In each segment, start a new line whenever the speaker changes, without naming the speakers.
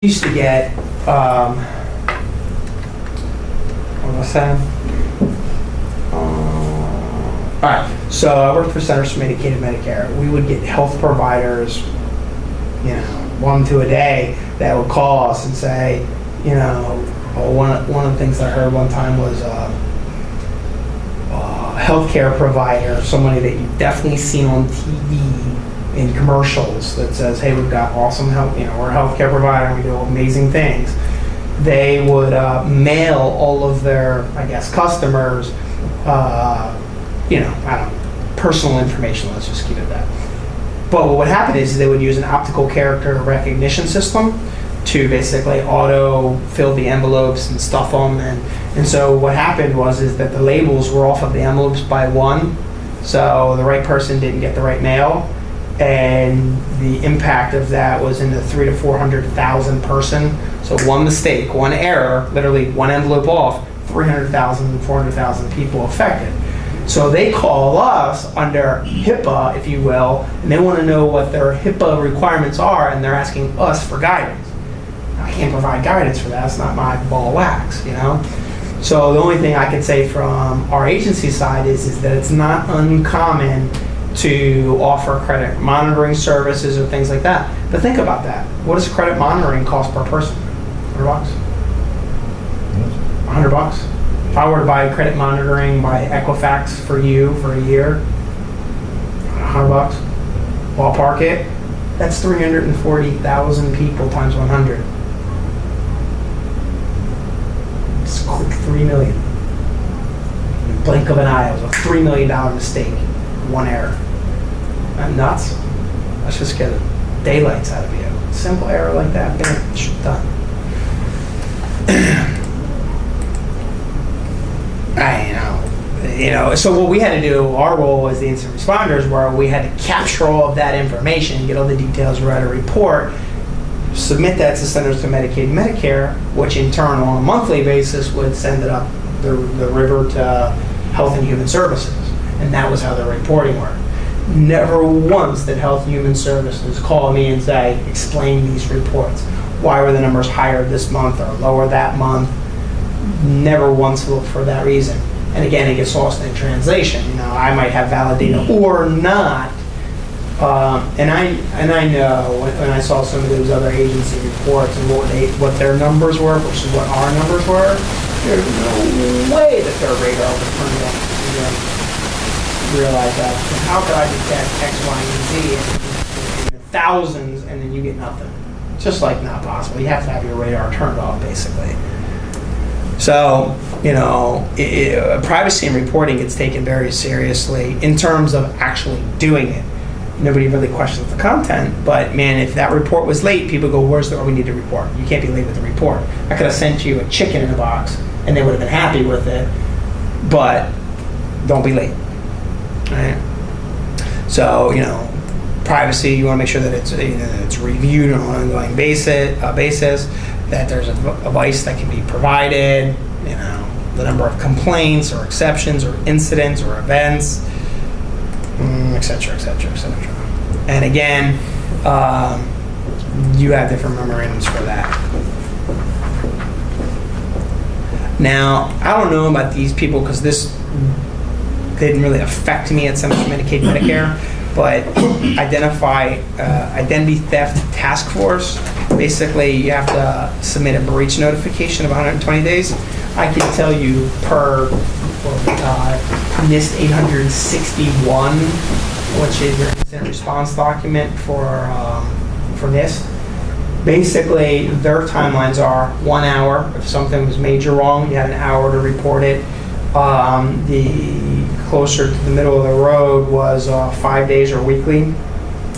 used to get, what was I saying? All right, so I worked for Centers for Medicaid and Medicare. We would get health providers, 1 to a day, that would call us and say, one of the things I heard one time was a healthcare provider, somebody that you've definitely seen on TV in commercials that says, hey, we've got awesome help, we're a healthcare provider and we do amazing things. They would mail all of their, customers, personal information, let's just keep it that. But what would happen is they would use an optical character recognition system to basically auto fill the envelopes and stuff them. And so what happened is that the labels were off of the envelopes by 1, so the right person didn't get the right mail. And the impact of that was in the 300,000 to 400,000 person. So one mistake, one error, literally one envelope off, 300,000, 400,000 people affected. So they call us under HIPAA, if you will, and they want to know what their HIPAA requirements are, and they're asking us for guidance. I can't provide guidance for that. It's not my ball of wax, So the only thing I can say from our agency side is that it's not uncommon to offer credit monitoring services or things like that. But think about that. What does credit monitoring cost per person? $100? $100? If I were to buy credit monitoring by Equifax for you for a year, $100? Ballpark it, that's 340,000 people times 100. It's a quick 3 million. In the blink of an eye, it was a $3 million mistake, one error. Not nuts. Let's just get daylights out of you. Simple error like that, bam, done. So what we had to do, our role as the incident responders, where we had to capture all of that information, get all the details, write a report, submit that to Centers for Medicaid and Medicare, which in turn on a monthly basis would send it up the river to Health and Human Services. And that was how the reporting worked. Never once did Health and Human Services call me and say, explain these reports. Why were the numbers higher this month or lower that month? Never once looked for that reason. And again, it gets lost in translation. I might have valid data or not. And I know when I saw some of those other agency reports and what their numbers were versus what our numbers were, there's no way that their radar was turned on. Realize that. And how could I detect X, Y, and Z in the thousands and then you get nothing? Just like not possible. You have to have your radar turned off, basically. So, privacy and reporting gets taken very seriously in terms of actually doing it. Nobody really questions the content, but man, if that report was late, people go, we need to report. You can't be late with the report. I could have sent you a chicken in a box and they would have been happy with it, but don't be late. Right. So, privacy, you want to make sure that it's reviewed on an ongoing basis, that there's a device that can be provided, the number of complaints or exceptions or incidents or events, et cetera, et cetera, et cetera. And again, you have different memorandums for that. Now, I don't know about these people because this didn't really affect me at Centers for Medicaid and Medicare, but Identity Theft Task Force, basically you have to submit a breach notification of 120 days. I can tell you per NIST 861, which is your incident response document for NIST. Basically, their timelines are 1 hour. If something was major wrong, you had an hour to report it. The closer to the middle of the road was 5 days or weekly,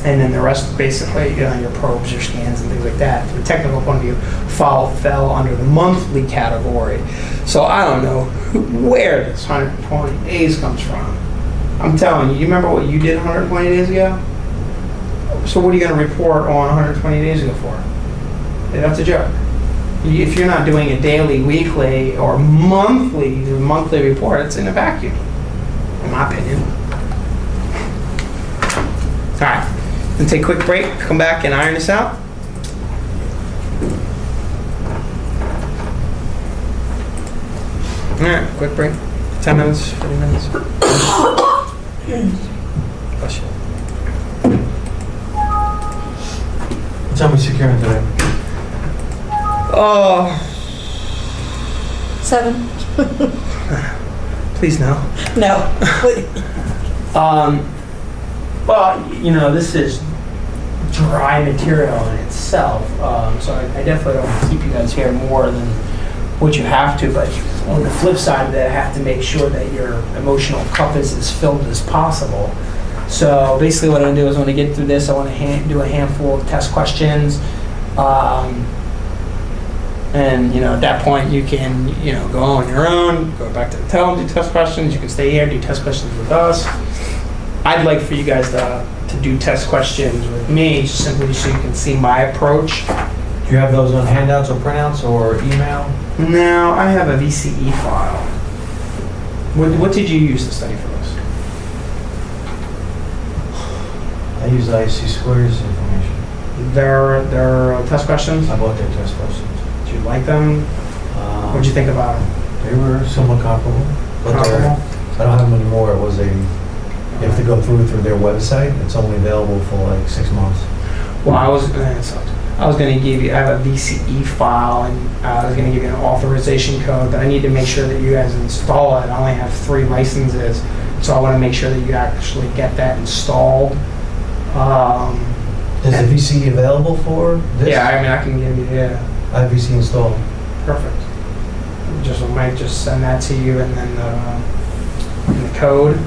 and then the rest basically, your probes, your scans, and things like that. From a technical point of view, fell under the monthly category. So I don't know where this 120 days comes from. I'm telling you, you remember what you did 120 days ago? So what are you going to report on 120 days ago for? That's a joke. If you're not doing a daily, weekly, or monthly report, it's in a vacuum, in my opinion. All right, then take a quick break, come back and iron this out. right, quick break. 10 minutes, 40 minutes. Bless you.
What time are we securing today?
Oh,
7?
please no.
No.
Well, you know, this is dry material in itself, so I definitely don't want to keep you guys here more than what you have to, but on the flip side of that, I have to make sure that your emotional cup is as filled as possible. So basically what I'm going to do is when I get through this, I want to do a handful of test questions. And, you know, at that point, you can, you know, go on your own, go back to the hotel, do test questions. You can stay here, do test questions with us. I'd like for you guys to do test questions with me, simply so you can see my approach.
Do you have those on handouts or printouts or email?
Now, I have a VCE file. What did you use to study for this?
I use IC Squares information.
Their test questions?
I bought their test questions.
Did you like them? What'd you think about them?
They were somewhat comparable, but I don't have them anymore. It was you have to go through their website. It's only available for like 6 months.
Well, I was going to give you, I have a VCE file, and I was going to give you an authorization code, but I need to make sure that you guys install it. I only have 3 licenses, so I want to make sure that you actually get that installed.
Is the VC available for this?
Yeah, I mean, I can give you, yeah.
I have VC installed.
Perfect. I might just send that to you, and then the code.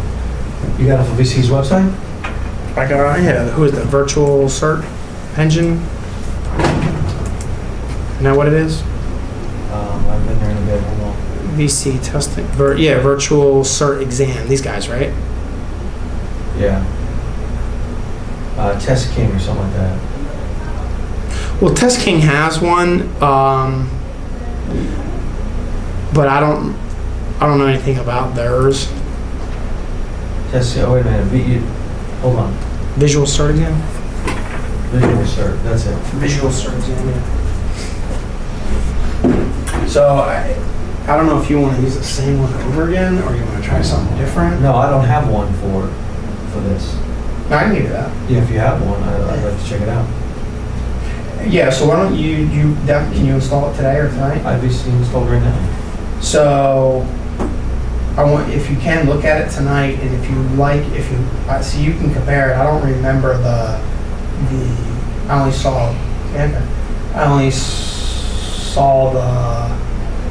You got it for VC's website?
I got, yeah, who is the virtual cert engine? Isn't that what it is?
I've been there in a bit. Hold on.
VC testing, virtual cert exam. These guys, right?
Yeah. Test King or something like that.
Well, Test King has one, but I don't know anything about theirs.
Test. Oh wait a minute. Hold on.
Visual cert exam.
Visual cert. That's it.
Visual cert exam. Yeah. So I don't know if you want to use the same one over again, or you want to try something different.
No, I don't have one for this.
No, I can give you that.
Yeah, if you have one, I'd like to check it out.
Yeah. So why don't can you install it today or tonight?
I've seen installed right now.
So I want, if you can, look at it tonight, and if you like, so you can compare it. I don't remember I only saw the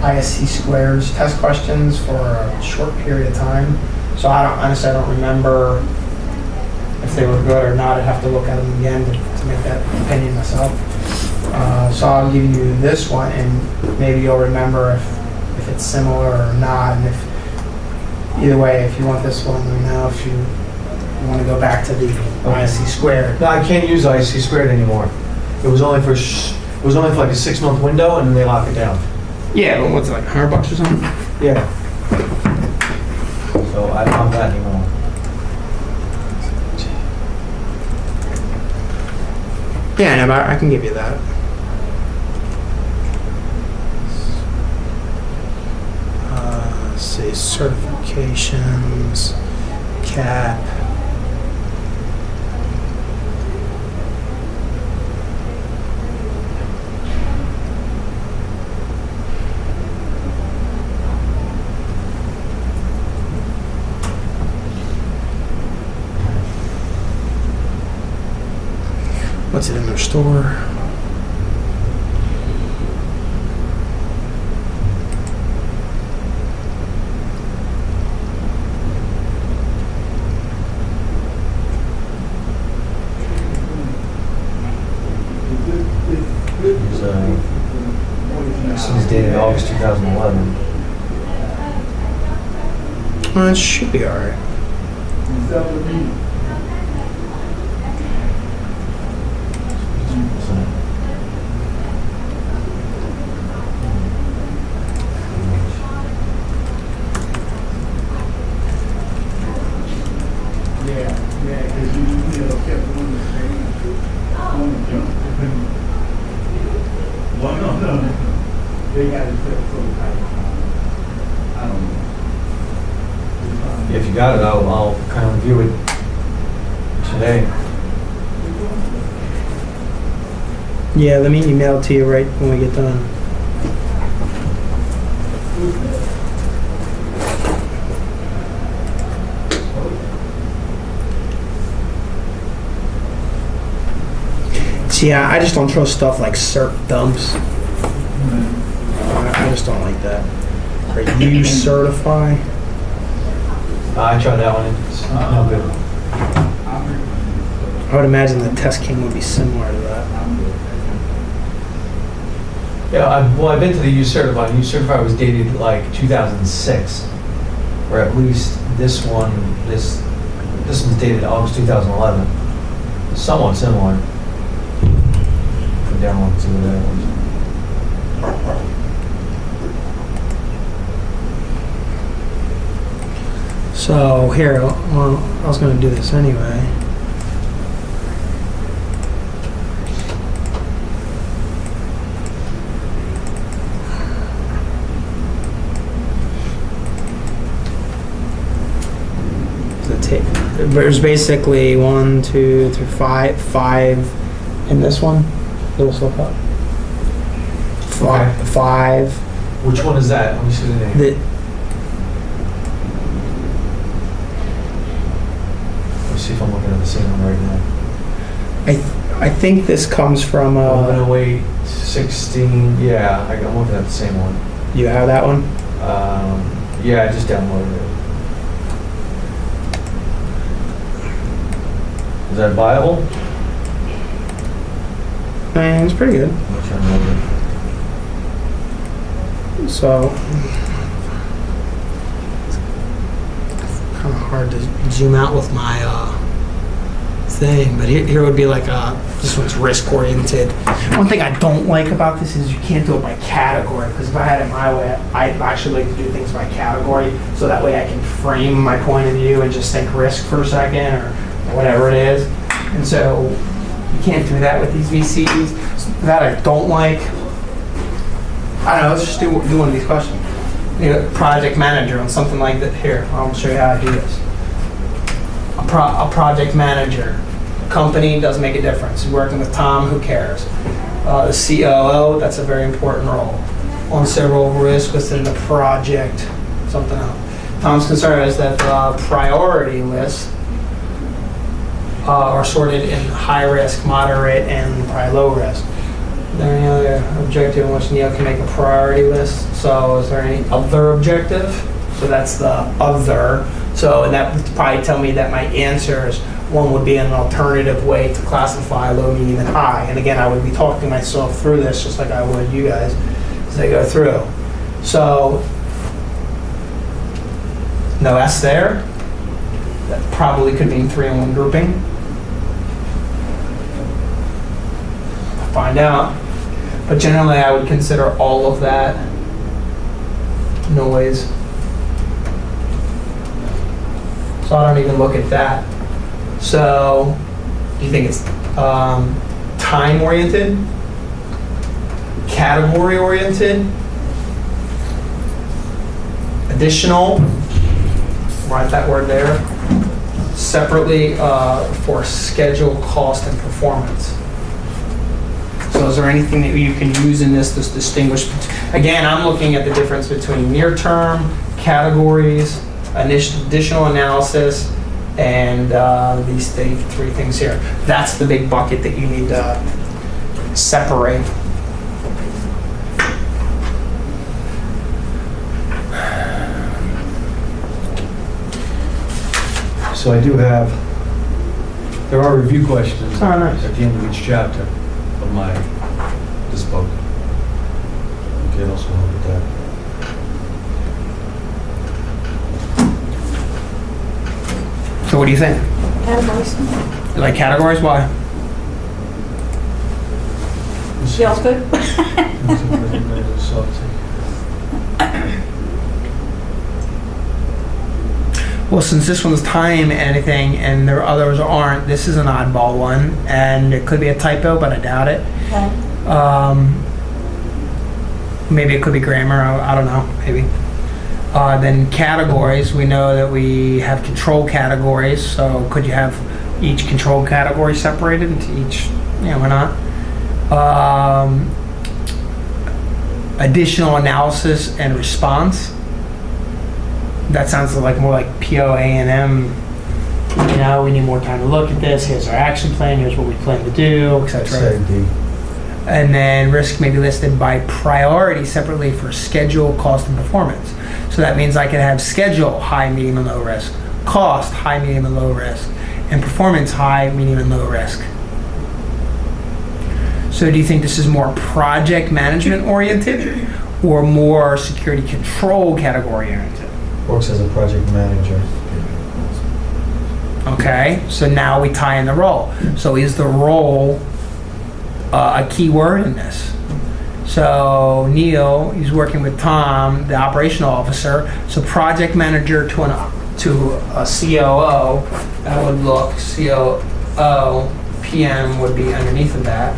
ISC Squares test questions for a short period of time. So honestly, I don't remember if they were good or not. I'd have to look at them again to make that opinion myself. So I'll give you this one, and maybe you'll remember if it's similar or not. And if either way, if you want this one, let me know. If you want to go back to the ISC Squared.
No, I can't use IC Squared anymore. It was only for like a 6-month window, and then they lock it down.
Yeah, but what's it, like $100 or something?
Yeah. So I don't have that anymore.
Yeah, no, I can give you that. Let's see, certifications, CAP. What's it in their store?
This is dated August 2011.
It should be all right.
If you got it, I'll kind of review it today.
Yeah, let me email it to you right when we get done. Yeah, I just don't trust stuff like cert dumps. I just don't like that. Or you certify.
I tried that one. It's no good.
I would imagine the test king would be similar to that.
Yeah, I've been to the U-Certify. U-Certify was dated like 2006, or at least this one's dated August 2011. Somewhat similar. Put down one, see what that was.
So here, well, I was going to do this anyway. There's basically 1, 2, 3, 5 in this one. Little slip up.
Okay.
5.
Which one is that? Let me see the name. Let's see if I'm looking at the same one right now.
I think this comes from
1108, 16. Yeah, I'm looking at the same one.
You have that one?
Yeah, I just downloaded it. Is that viable?
Man, it's pretty good.
I'm trying to load it.
So it's kind of hard to zoom out with my thing, but here would be like this one's risk oriented. One thing I don't like about this is you can't do it by category, because if I had it my way, I'd actually like to do things by category, so that way I can frame my point of view and just think risk for a second or whatever it is. And so you can't do that with these VCs. That I don't like. I don't know, let's just do one of these questions. You know, project manager on something like that. Here, I'll show you how I do this. A project manager. Company doesn't make a difference. You're working with Tom, who cares? The COO, that's a very important role. On several risks within the project, something else. Tom's concern is that the priority list are sorted in high risk, moderate, and probably low risk. Is there any other objective in which Neil can make a priority list? So is there any other objective? So that's the other. So, and that would probably tell me that my answers, one would be an alternative way to classify low, medium, and high. And again, I would be talking myself through this just like I would you guys as I go through. So, no S there. That probably could mean 3-in-1 grouping. Find out. But generally, I would consider all of that noise. So I don't even look at that. So, do you think it's time-oriented? Category-oriented? Additional? Write that word there. Separately for schedule, cost, and performance. So is there anything that you can use in this to distinguish? Again, I'm looking at the difference between near-term, categories, additional analysis, and these three things here. That's the big bucket that you need to separate.
So I do have, there are review questions
Oh, nice.
at the end of each chapter of this book. Okay, also look at that.
So what do you think?
Categories.
You like categories? Why?
Feels good.
Well, since this one's time anything and the others aren't, this is an oddball one, and it could be a typo, but I doubt it.
Okay.
Maybe it could be grammar. I don't know. Maybe. Then categories, we know that we have control categories, so could you have each control category separated into each, why not? Additional analysis and response. That sounds like more like PO&M. We need more time to look at this. Here's our action plan. Here's what we plan to do, etc.
Say D.
And then risk may be listed by priority separately for schedule, cost, and performance. So that means I can have schedule, high, medium, and low risk, cost, high, medium, and low risk, and performance, high, medium, and low risk. So do you think this is more project management oriented or more security control category oriented?
Works as a project manager.
Okay, so now we tie in the role. So is the role a key word in this? So Neil, he's working with Tom, the operational officer. So project manager to a COO, that would look COO, PM would be underneath of that.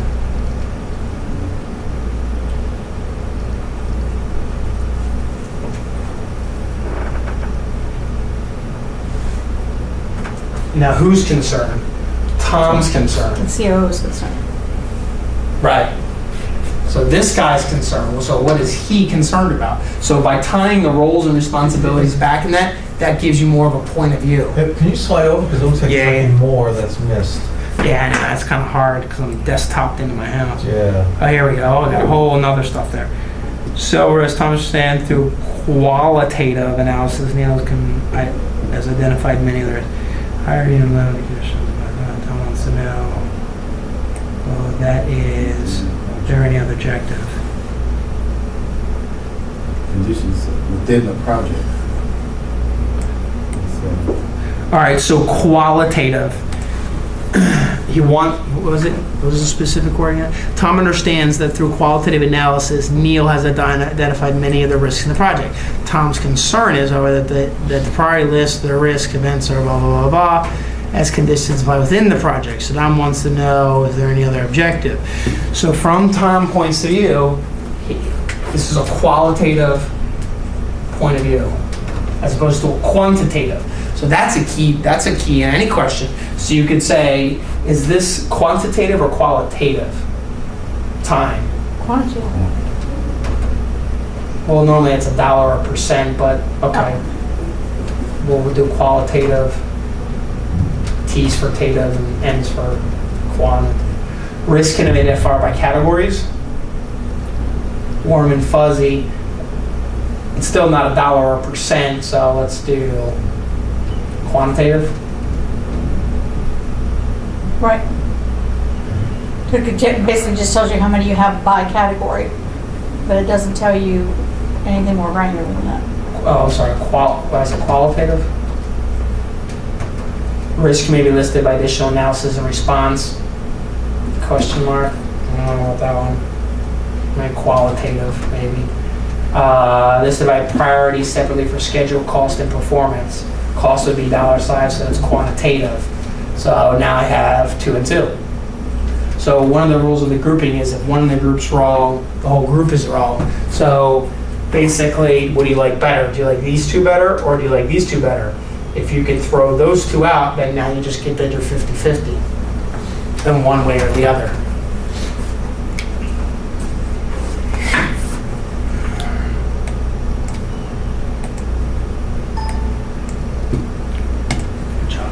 Now who's concerned? Tom's concerned.
The COO is concerned.
Right. So this guy's concerned. So what is he concerned about? So by tying the roles and responsibilities back in that gives you more of a point of view.
Hey, can you slide over? Because it looks like there's something more that's missed.
Yeah, I know, that's kind of hard because I'm desktoped into my house.
Yeah.
Oh, here we go. I got a whole nother stuff there. So whereas Thomas understand through qualitative analysis, Neil has identified many others. Higher unit level conditions. Tom wants to know. Well, that is there any other objective?
Conditions within the project.
All right, so qualitative. What was the specific word again? Tom understands that through qualitative analysis, Neil has identified many of the risks in the project. Tom's concern is, however, that the priority list, the risk events are blah, blah, blah, blah, as conditions lie within the project. So Tom wants to know, is there any other objective? So from Tom's point of view, this is a qualitative point of view, as opposed to a quantitative. So that's a key in any question. So you could say, is this quantitative or qualitative time?
Quantitative.
Well, normally it's $1 or %, but okay. We'll do qualitative, T's for tative, and N's for quant. Risk can be identified by categories. Warm and fuzzy. It's still not $1 or %, so let's do quantitative.
Right. So it basically just tells you how many you have by category, but it doesn't tell you anything more granular than that.
Oh, sorry, what I said, qualitative? Risk may be listed by additional analysis and response, question mark. I don't know about that one. Maybe qualitative, maybe. Listed by priority separately for schedule, cost, and performance. Cost would be $5, so it's quantitative. So now I have 2 and 2. So one of the rules of the grouping is if one of the group's wrong, the whole group is wrong. So basically, what do you like better? Do you like these 2 better, or do you like these 2 better? If you could throw those 2 out, then now you just get that you're 50-50 in one way or the other. Good job.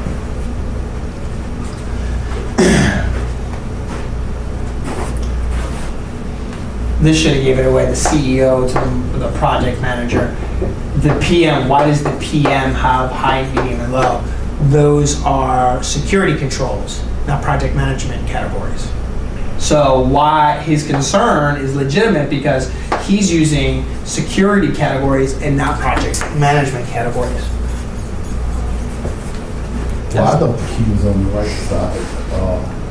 This should have given away the CEO to the project manager. The PM, why does the PM have high, medium, and low? Those are security controls, not project management categories. So why his concern is legitimate because he's using security categories and not project management categories.
Well, I thought he was on the right side.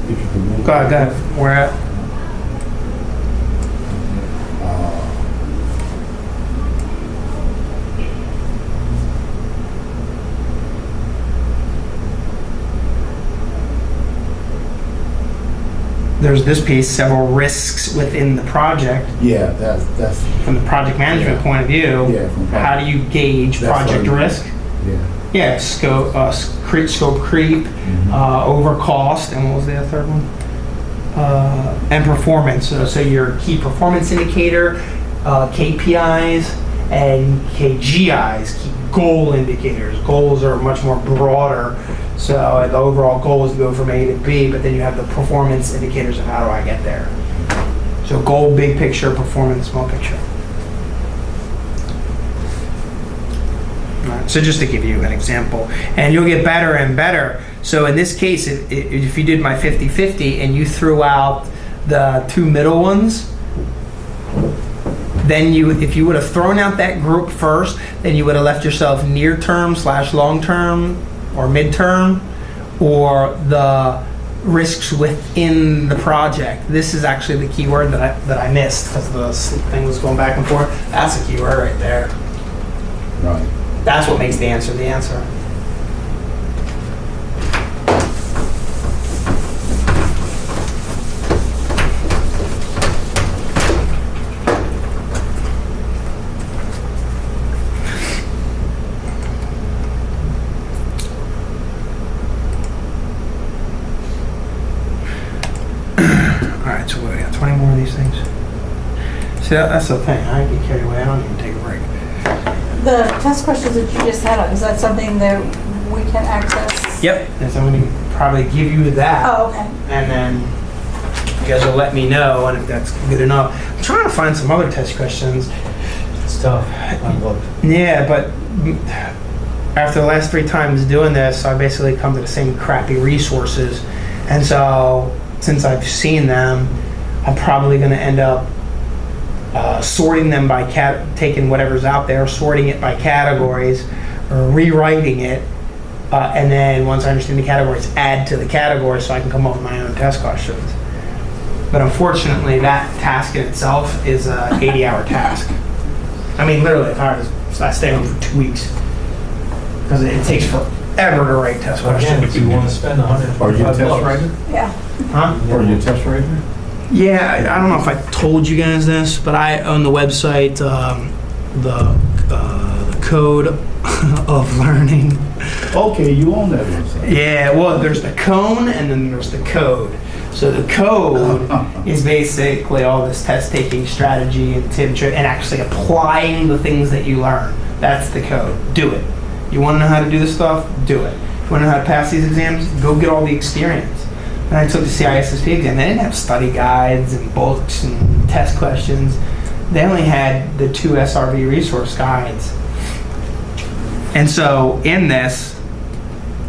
If you could move.
Go ahead. Where at? there's this piece, several risks within the project.
Yeah, that's,
From the project management
Yeah.
point of view,
Yeah, from
how do you gauge
That's
project
what I mean.
risk?
yeah.
Yeah, scope creep, over cost, and what was the other third one? And performance. So your key performance indicator, KPIs, and KGIs, key goal indicators. Goals are much more broader. So the overall goal is to go from A to B, but then you have the performance indicators of how do I get there. So goal, big picture, performance, small picture. Right, so just to give you an example, and you'll get better and better. So in this case, if you did my 50-50 and you threw out the two middle ones, then if you would have thrown out that group first, then you would have left yourself near term / long term or midterm, or the risks within the project. This is actually the key word that I missed because the thing was going back and forth. That's a key word right there.
Right.
That's what makes the answer the answer. All right, so what do we got? 20 more of these things. See, that's the thing. I get carried away. I don't even take a break.
The test questions that you just had, is that something that we can access?
Yep. And so I'm going to probably give you that.
Oh, okay.
And then you guys will let me know, and if that's good enough. I'm trying to find some other test questions.
It's tough. I've looked.
Yeah, but after the last 3 times doing this, I basically come to the same crappy resources. And so since I've seen them, I'm probably going to end up sorting them by taking whatever's out there, sorting it by categories, or rewriting it, and then once I understand the categories, add to the categories so I can come up with my own test questions. But unfortunately, that task in itself is an 80-hour task. I mean, literally, if I stay home for 2 weeks, because it takes forever to write test
Again,
questions.
if you want to spend
Are you a
$125
test writer?
Yeah.
Huh?
Are you a test writer?
Yeah, I don't know if I told you guys this, but I own the website, the Code of Learning.
Okay, you own that website.
Yeah, well, there's the cone and then there's the code. So the code is basically all this test-taking strategy and tips and actually applying the things that you learn. That's the code. Do it. You want to know how to do this stuff? Do it. You want to know how to pass these exams? Go get all the experience. And I took the CISSP exam. They didn't have study guides and books and test questions. They only had the 2 SRV resource guides. And so in this,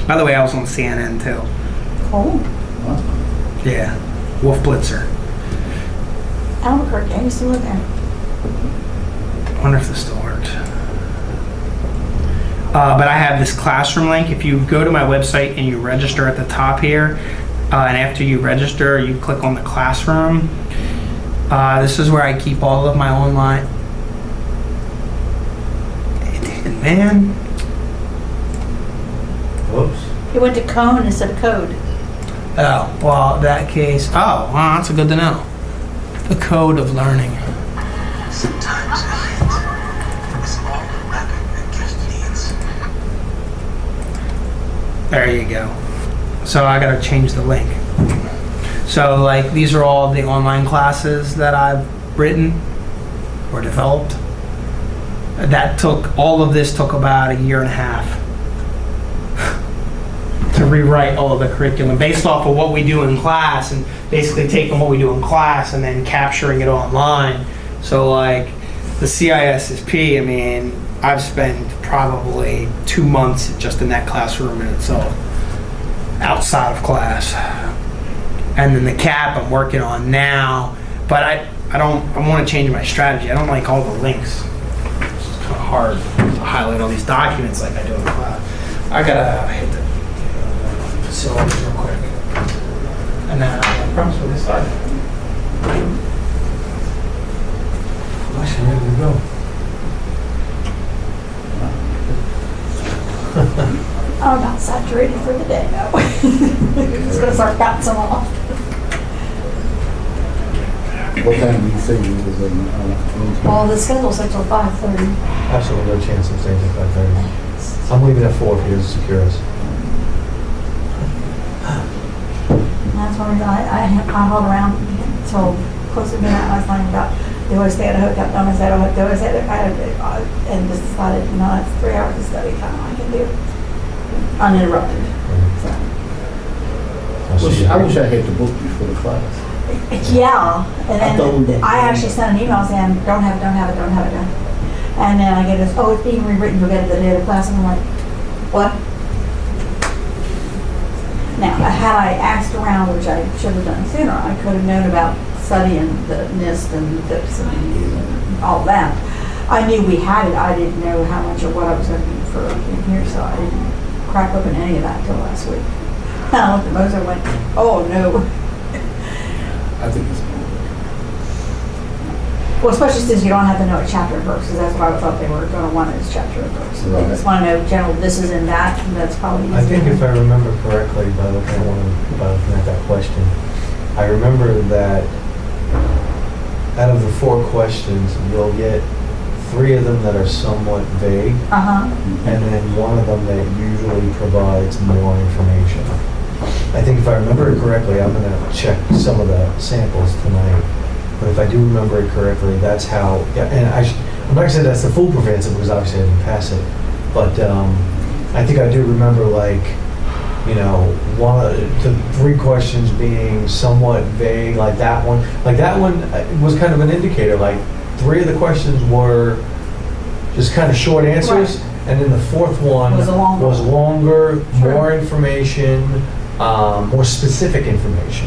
by the way, I was on CNN too.
Oh,
Yeah, Wolf Blitzer.
Albuquerque, I used to live there.
I wonder if this still works. But I have this classroom link. If you go to my website and you register at the top here, and after you register, you click on the classroom. This is where I keep all of my online. Man,
Whoops.
You went to cone instead of code.
oh well, that case. Oh, well, that's a good to know. The Code of Learning.
Sometimes a hint is all the weapon a gift needs.
There you go. So I gotta change the link. So like these are all the online classes that I've written or developed. All of this took about a year and a half to rewrite all of the curriculum based off of what we do in class and basically taking what we do in class and then capturing it online. So like the CISSP, I mean, I've spent probably 2 months just in that classroom in itself, outside of class. And then the CAP I'm working on now, but I want to change my strategy. I don't like all the links. It's kind of hard to highlight all these documents like I do in class. I gotta hit the facilities real quick. And then I promise we'll get started.
Actually, ready to go.
I'm about saturated for the day now. Just gonna start bouncing off.
What time did you say you was in?
Well, the schedule's like till 5:30.
Absolutely no chance of staying at 5:30. I'm leaving at 4 if he doesn't secure us.
And that's one reason I hauled around till close to midnight last night about, they always stay at a hotel, they always stay at a, and just decided, you know, that's 3 hours of study time I can do uninterrupted. So,
I wish I had the book before the class.
yeah, and
I thought we
then
were-
I actually sent an email saying, don't have it. And then I get this, oh, it's being rewritten, you'll get it the day of the class, and I'm like, what? Now, had I asked around, which I should have done sooner, I could have known about studying the NIST and the TIPS and all that. I knew we had it, I didn't know how much or what I was going to need for in here, so I didn't crack open any of that till last week. And I looked at most of it and went, oh, no.
I think it's.
Well, especially since you don't have to know a chapter and verse, because that's what I thought they were going to want is chapter and verse. So they just want to know general, this is in that, and that's probably easy.
I think if I remember correctly, by looking at that question, I remember that out of the 4 questions, you'll get 3 of them that are somewhat vague,
Uh-huh.
and then 1 of them that usually provides more information. I think if I remember it correctly, I'm going to check some of the samples tonight, but if I do remember it correctly, that's how, yeah, and I'm not going to say that's the foolproof answer because obviously I didn't pass it, but I think I do remember, like, you know, the 3 questions being somewhat vague, like that one was kind of an indicator, like 3 of the questions were just kind of short answers, and then the 4th one
Was longer.
longer,
Sure.
more information, more specific information.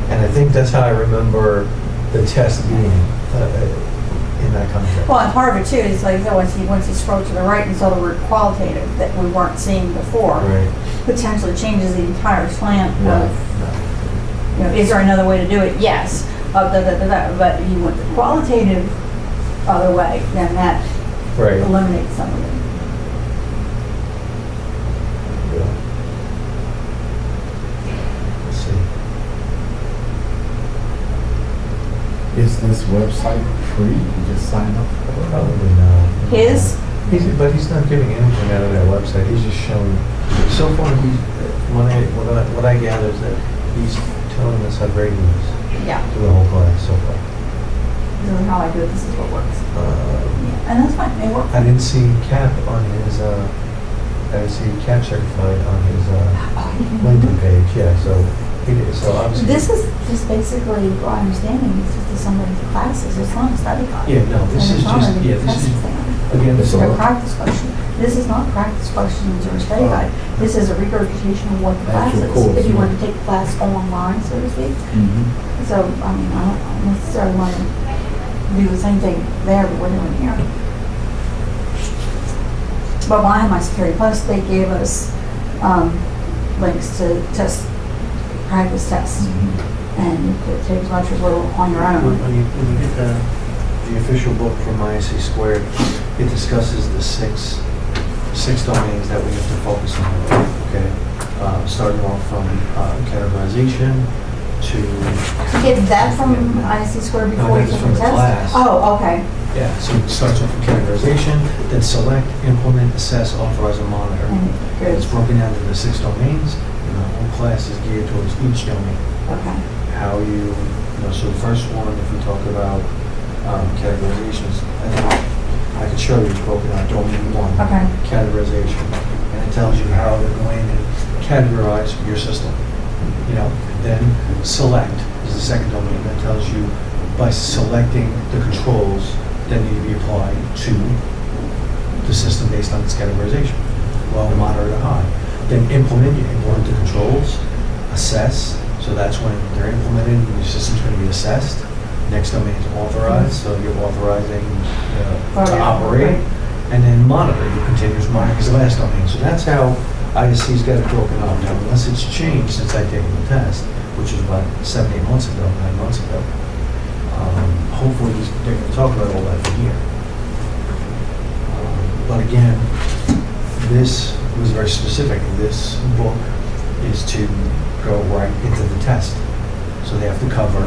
And I think that's how I remember the test being in that context.
Well, and part of it too is like, once you scroll to the right and saw the word qualitative that we weren't seeing before,
Right.
potentially changes the entire slant
Yeah.
of, you know, is there another way to do it? Yes. But if you went the qualitative other way, then that
Right.
eliminates some of it.
Yeah. Let's see.
Is this website free? You just sign up for it?
Probably not.
His,
But he's not giving anything out of that website. He's just showing. So far, what I gather is that he's telling us how great he is
yeah,
to the whole class so far.
this is how I do it, this is what works.
Uh,
And that's fine, it works.
I didn't see Cap on his. I didn't see Cap certified on his LinkedIn page. Yeah, so he did. So obviously.
This is just basically, what I'm understanding, is just a summary of the classes, it's not a study guide.
Yeah, no, this
And
is
it's not
just
a
this
test
is
thing.
again.
This
This
is
is
a practice question. This is not practice questions or a study guide. This is a regurgitation of what the class
Actual
is.
course,
If you
yeah.
want to take the class online, so to speak.
Mhm.
So, I mean, I don't necessarily want to do the same thing there that we're doing here. But when I had my Security Plus, they gave us links to practice tests. And you could take as much as little on your own.
When you get the official book from ISC Squared, it discusses the six domains that we have to focus on. Okay, starting off from categorization to
You get that from ISC Square before
No,
you
that's
take
from
the
the
test?
class.
Oh, okay.
yeah. So it starts off from categorization, then select, implement, assess, authorize, and monitor.
And good.
It's broken down into 6 domains, and the whole class is geared towards each domain.
Okay.
How you know, so the first one, if we talk about categorizations, I think I could show you it's broken out, domain 1,
Okay.
categorization, and it tells you how they're going to categorize your system. You know, then select is the second domain that tells you by selecting the controls that need to be applied to the system based on its categorization, low, moderate, or high. Then implement, you implement the controls, assess, so that's when they're implemented, your system's going to be assessed. Next domain is authorize, so you're authorizing to operate. And then monitor, your continuous monitoring is the last domain. So that's how ISC's got it broken up. Now, unless it's changed since I've taken the test, which was about 7-8 months ago, 9 months ago, hopefully they're going to talk about all that here. But again, this was very specific. This book is to go right into the test. So they have to cover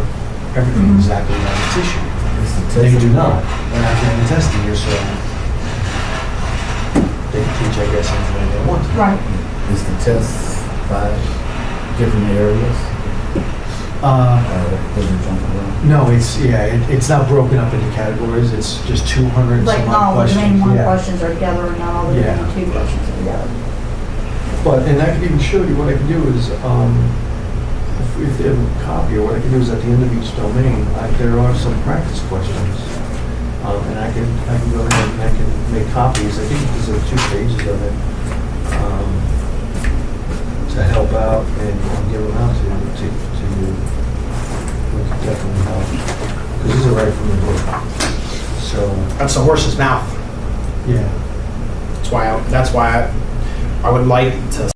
everything exactly as it's issued.
It's the
They
test.
do not. They're not doing the testing here, so they can teach, I guess, anything they want.
Right.
It's the test by different areas. Does it jump around?
No, it's not broken up into categories. It's just 200 and
Like
some
not
odd
all the
questions.
main one
Yeah.
questions are together and not all the
Yeah.
main two questions are together.
But, and I can even show you, what I can do is, if they have a copy, or what I can do is at the end of each domain, there are some practice questions. And I can go ahead and I can make copies. I think there's 2 pages of it, to help out and give them out to you. We can definitely help. Because these are right from the book. So,
That's the horse's mouth.
yeah.
That's why I would like to